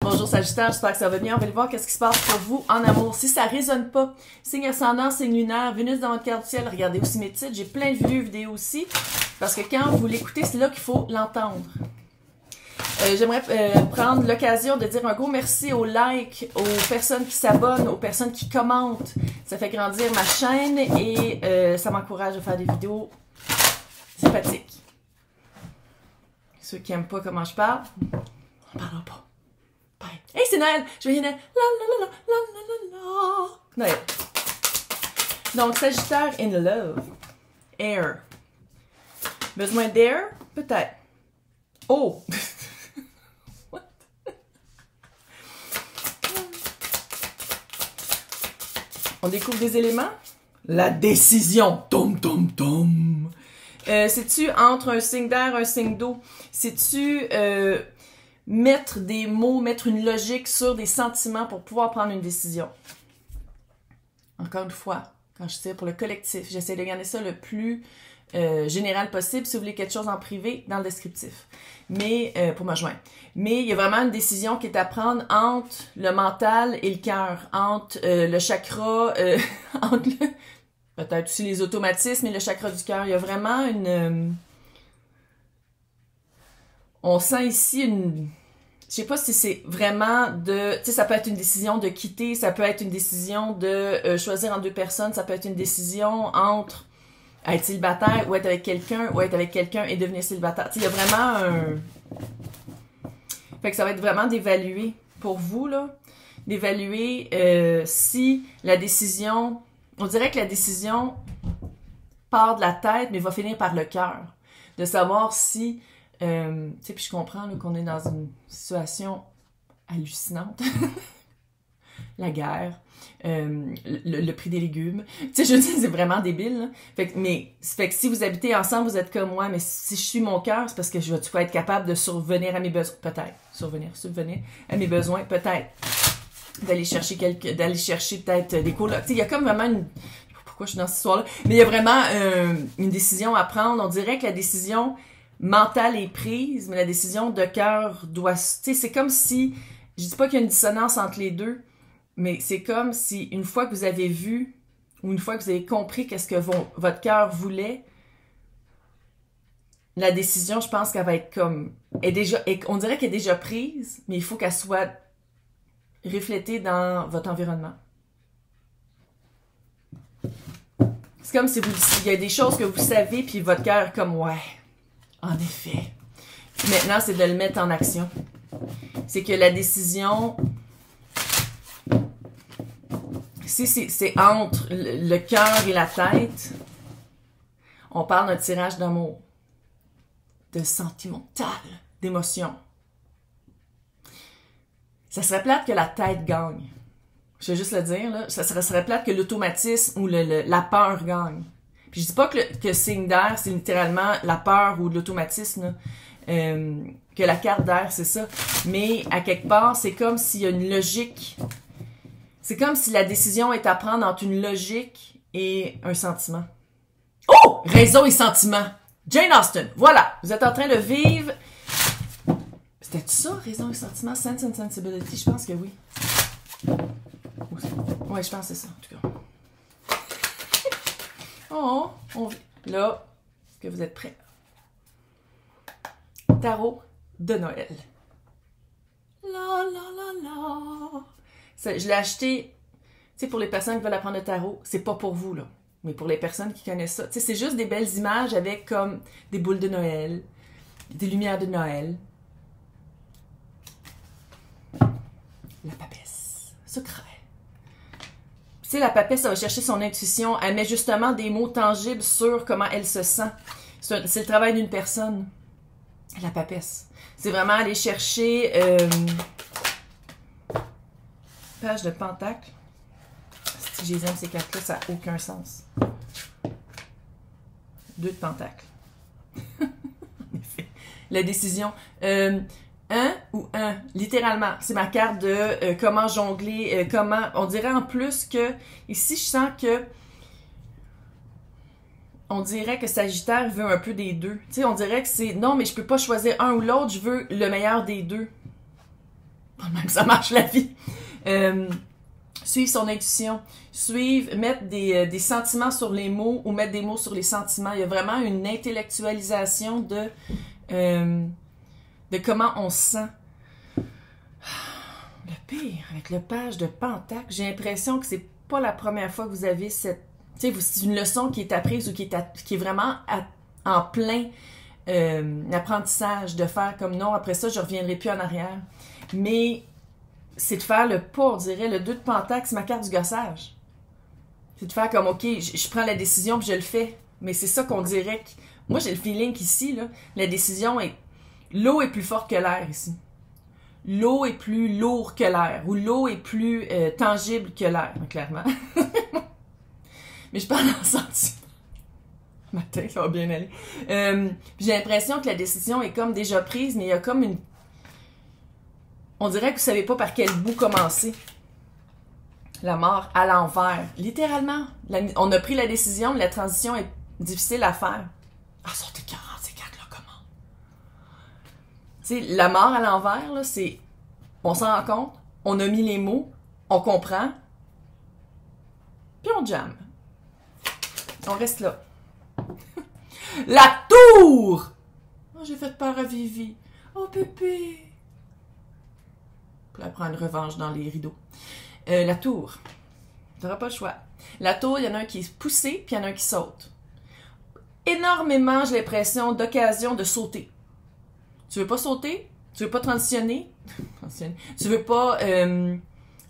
Bonjour Sagittaire, j'espère que ça va bien. On va aller voir qu'est-ce qui se passe pour vous en amour. Si ça résonne pas, signe ascendant, signe lunaire, Vénus dans votre carte du ciel, regardez aussi mes titres. J'ai plein de vidéos aussi, parce que quand vous l'écoutez, c'est là qu'il faut l'entendre. J'aimerais prendre l'occasion de dire un gros merci aux likes, aux personnes qui s'abonnent, aux personnes qui commentent. Ça fait grandir ma chaîne et ça m'encourage à faire des vidéos sympathiques. Ceux qui n'aiment pas comment je parle, on parlera pas. Bye. Hey, c'est Noël! Je vais Noël. La la la la la la la. Noël. Donc, Sagittaire in love. Air. Besoin d'air? Peut-être. Oh! What? On découvre des éléments? La décision. Tom, tom, tom. C'est-tu entre un signe d'air et un signe d'eau? C'est-tu mettre des mots, mettre une logique sur des sentiments pour pouvoir prendre une décision? Encore une fois, quand je tire pour le collectif, j'essaie de garder ça le plus général possible. Si vous voulez quelque chose en privé, dans le descriptif. Mais pour me joindre. Mais il y a vraiment une décision qui est à prendre entre le mental et le cœur, entre le chakra, entre le... peut-être aussi les automatismes et le chakra du cœur. Il y a vraiment une... on sent ici une... je sais pas si c'est vraiment de... tu sais, ça peut être une décision de quitter, ça peut être une décision de choisir entre deux personnes, ça peut être une décision entre être célibataire ou être avec quelqu'un et devenir célibataire. Tu sais, il y a vraiment un... fait que ça va être vraiment d'évaluer pour vous, là, d'évaluer si la décision... on dirait que la décision part de la tête, mais va finir par le cœur. De savoir si... tu sais, puis je comprends qu'on est dans une situation hallucinante. La guerre, le prix des légumes. Tu sais, je dis, c'est vraiment débile. Là. Fait que si vous habitez ensemble, vous êtes comme moi, mais si je suis mon cœur, c'est parce que je vais être capable de survenir à mes besoins. Peut-être. Subvenir à mes besoins, peut-être. D'aller chercher peut-être des colocs. Tu sais, il y a comme vraiment une... pourquoi je suis dans cette histoire-là? Mais il y a vraiment une décision à prendre. On dirait que la décision mentale est prise, mais la décision de cœur doit... tu sais, c'est comme si... je dis pas qu'il y a une dissonance entre les deux, mais c'est comme si une fois que vous avez vu, ou une fois que vous avez compris qu'est-ce que votre cœur voulait, la décision, je pense qu'elle va être comme... on dirait qu'elle est déjà prise, mais il faut qu'elle soit reflétée dans votre environnement. C'est comme si il y a des choses que vous savez, puis votre cœur est comme, ouais, en effet. Puis maintenant, c'est de le mettre en action. C'est que la décision, si c'est entre le cœur et la tête, on parle d'un tirage d'amour, de sentimental, d'émotion. Ça serait plate que la tête gagne. Je vais juste le dire, là. Ça serait plate que l'automatisme ou la peur gagne. Puis je dis pas que signe d'air, c'est littéralement la peur ou l'automatisme, que la carte d'air, c'est ça. Mais à quelque part, c'est comme s'il y a une logique. C'est comme si la décision est à prendre entre une logique et un sentiment. Oh! Raison et sentiment. Jane Austen. Voilà. Vous êtes en train de vivre... c'était ça, raison et sentiment? Sense and sensibility? Je pense que oui. Ouais, je pense que c'est ça, en tout cas. Oh, là, est-ce que vous êtes prêts? Tarot de Noël. La la la la. Ça, je l'ai acheté, tu sais, pour les personnes qui veulent apprendre le tarot, c'est pas pour vous, là. Mais pour les personnes qui connaissent ça, tu sais, c'est juste des belles images avec comme des boules de Noël, des lumières de Noël. La papesse. Secret. Tu sais, la papesse, elle va chercher son intuition. Elle met justement des mots tangibles sur comment elle se sent. C'est le travail d'une personne. La papesse. C'est vraiment aller chercher... page de pentacle. Si je les aime, ces cartes-là, ça n'a aucun sens. 2 de pentacle. En effet. La décision. Un ou un, littéralement. C'est ma carte de comment jongler, comment... on dirait en plus que... ici, je sens que... on dirait que Sagittaire veut un peu des deux. Tu sais, on dirait que c'est... non, mais je peux pas choisir un ou l'autre, je veux le meilleur des deux. Même ça marche la vie. Suivre son intuition, mettre des sentiments sur les mots ou mettre des mots sur les sentiments. Il y a vraiment une intellectualisation de comment on se sent. Le pire, avec le page de Pentacle, j'ai l'impression que c'est pas la première fois que vous avez cette... Tu sais, c'est une leçon qui est apprise ou qui est vraiment en plein apprentissage, de faire comme non, après ça, je reviendrai plus en arrière. Mais c'est de faire le pas, on dirait, le 2 de Pentacle, c'est ma carte du gossage. C'est de faire comme, OK, je prends la décision puis je le fais. Mais c'est ça qu'on dirait. Moi, j'ai le feeling qu'ici, là, la décision est... L'eau est plus forte que l'air ici. L'eau est plus lourde que l'air, ou l'eau est plus tangible que l'air, clairement. Mais je parle en sentiment. Matin, ça va bien aller. J'ai l'impression que la décision est comme déjà prise, mais il y a comme une... On dirait que vous savez pas par quel bout commencer. La mort à l'envers. Littéralement. On a pris la décision, mais la transition est difficile à faire. Ah, sont écœurants, ces cartes-là, comment? Tu sais, la mort à l'envers, là, c'est... On s'en rend compte, on a mis les mots, on comprend, puis on jamme. On reste là. La tour! Oh, j'ai fait peur à Vivi. Oh, pépé! Puis elle prend une revanche dans les rideaux. La tour. Tu n'auras pas le choix. La tour, il y en a un qui est poussé, puis il y en a un qui saute. Énormément, j'ai l'impression, d'occasion de sauter. Tu veux pas sauter? Tu veux pas transitionner? Tu veux pas... tu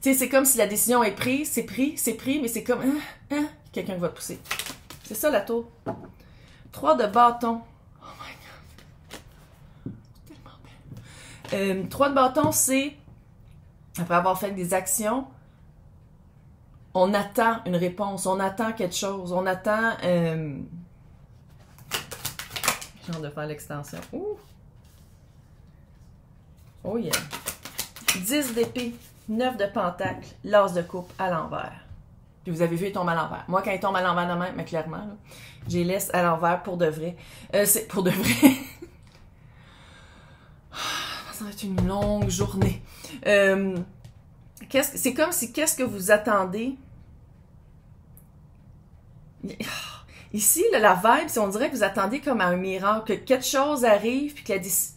sais, c'est comme si la décision est prise, c'est pris, mais c'est comme... quelqu'un qui va te pousser. C'est ça, la tour. 3 de bâton. Oh my God. Tellement belle. 3 de bâton, c'est... Après avoir fait des actions, on attend une réponse, on attend quelque chose, on attend... J'ai hâte de faire l'extension. Ouh! Oh yeah! 10 d'épée, 9 de pentacle, l'as de coupe à l'envers. Puis vous avez vu, il tombe à l'envers. Moi, quand il tombe à l'envers de même, mais clairement, là, je les laisse à l'envers pour de vrai. C'est pour de vrai. Ça va être une longue journée. C'est comme si, qu'est-ce que vous attendez? Ici, là, la vibe, on dirait que vous attendez comme à un miracle, que quelque chose arrive, puis que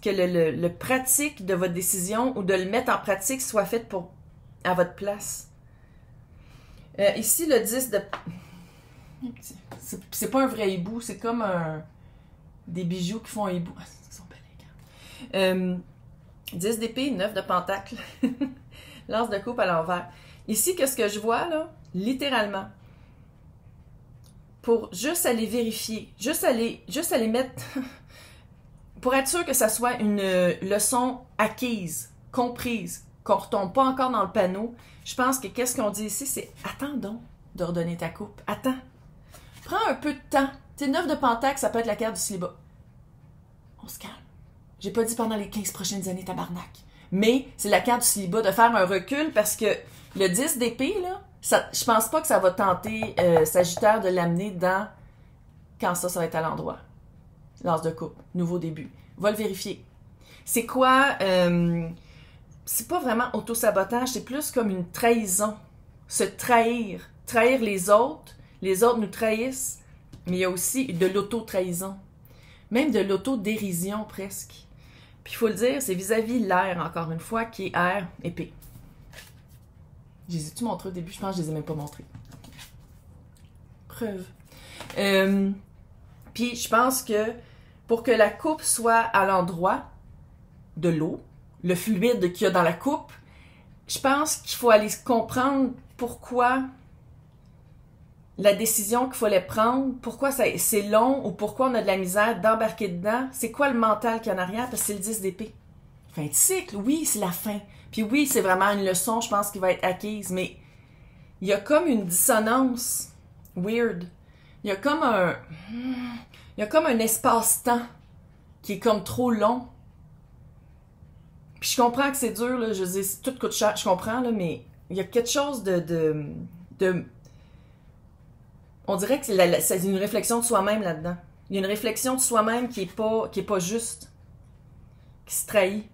le pratique de votre décision ou de le mettre en pratique soit fait à votre place. Ici, le 10 de... C'est pas un vrai hibou, c'est comme des bijoux qui font un hibou. Ah, ils sont belles, 10 d'épée, 9 de pentacle. L'as de coupe à l'envers. Ici, qu'est-ce que je vois, là? Littéralement. Pour juste aller vérifier, juste aller mettre... pour être sûr que ça soit une leçon acquise, comprise, qu'on ne retombe pas encore dans le panneau, je pense que qu'est-ce qu'on dit ici, c'est « Attends donc de redonner ta coupe. Attends. Prends un peu de temps. » Tu sais, 9 de pentacle, ça peut être la carte du célibat. On se calme. J'ai pas dit pendant les 15 prochaines années, tabarnak. Mais c'est la carte du célibat de faire un recul parce que le 10 d'épée, là, je pense pas que ça va tenter Sagittaire de l'amener dans quand ça va être à l'endroit. L'as de coupe, nouveau début. Va le vérifier. C'est quoi? C'est pas vraiment auto-sabotage, c'est plus comme une trahison. Se trahir. Trahir les autres nous trahissent, mais il y a aussi de l'auto-trahison. Même de l'auto-dérision presque. Puis il faut le dire, c'est vis-à-vis l'air, encore une fois, qui est air épée. Je les ai-tu montrés au début? Je pense que je les ai même pas montrés. Preuve. Puis je pense que pour que la coupe soit à l'endroit de l'eau, le fluide qu'il y a dans la coupe, je pense qu'il faut aller comprendre pourquoi la décision qu'il fallait prendre, pourquoi c'est long ou pourquoi on a de la misère d'embarquer dedans. C'est quoi le mental qu'il y a en arrière? Parce que c'est le 10 d'épée. Fin de cycle, oui, c'est la fin. Puis oui, c'est vraiment une leçon, je pense, qui va être acquise, mais il y a comme une dissonance weird. Il y a comme un espace-temps qui est comme trop long. Puis je comprends que c'est dur, là, je dis, tout coûte cher, je comprends, là, mais il y a quelque chose de on dirait que c'est une réflexion de soi-même là-dedans. Il y a une réflexion de soi-même qui est pas juste, qui se trahit.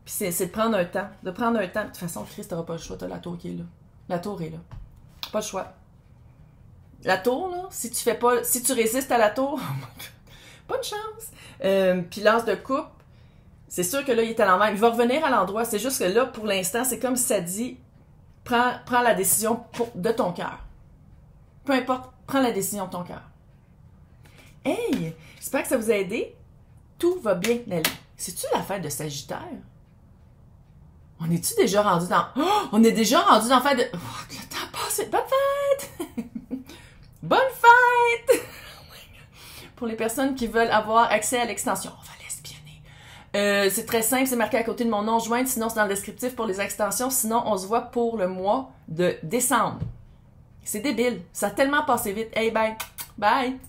Puis c'est de prendre un temps. De prendre un temps. De toute façon, Chris, t'auras pas le choix. T'as la tour qui est là. La tour est là. Pas le choix. La tour, là, si tu résistes à la tour, oh my God, pas de chance. Puis l'as de coupe, c'est sûr que là, il est à l'envers. Il va revenir à l'endroit. C'est juste que là, pour l'instant, c'est comme si ça dit, prends la décision de ton cœur. Peu importe, prends la décision de ton cœur. Hey, j'espère que ça vous a aidé. Tout va bien aller. C'est-tu la fête de Sagittaire? On est-tu déjà rendu dans... Oh, on est déjà rendu dans la fête de... Oh, le temps passe. Bonne fête! Bonne fête! Pour les personnes qui veulent avoir accès à l'extension, on va l'espionner. C'est très simple, c'est marqué à côté de mon nom jointe, sinon c'est dans le descriptif pour les extensions, sinon on se voit pour le mois de décembre. C'est débile, ça a tellement passé vite. Hey, bye! Bye!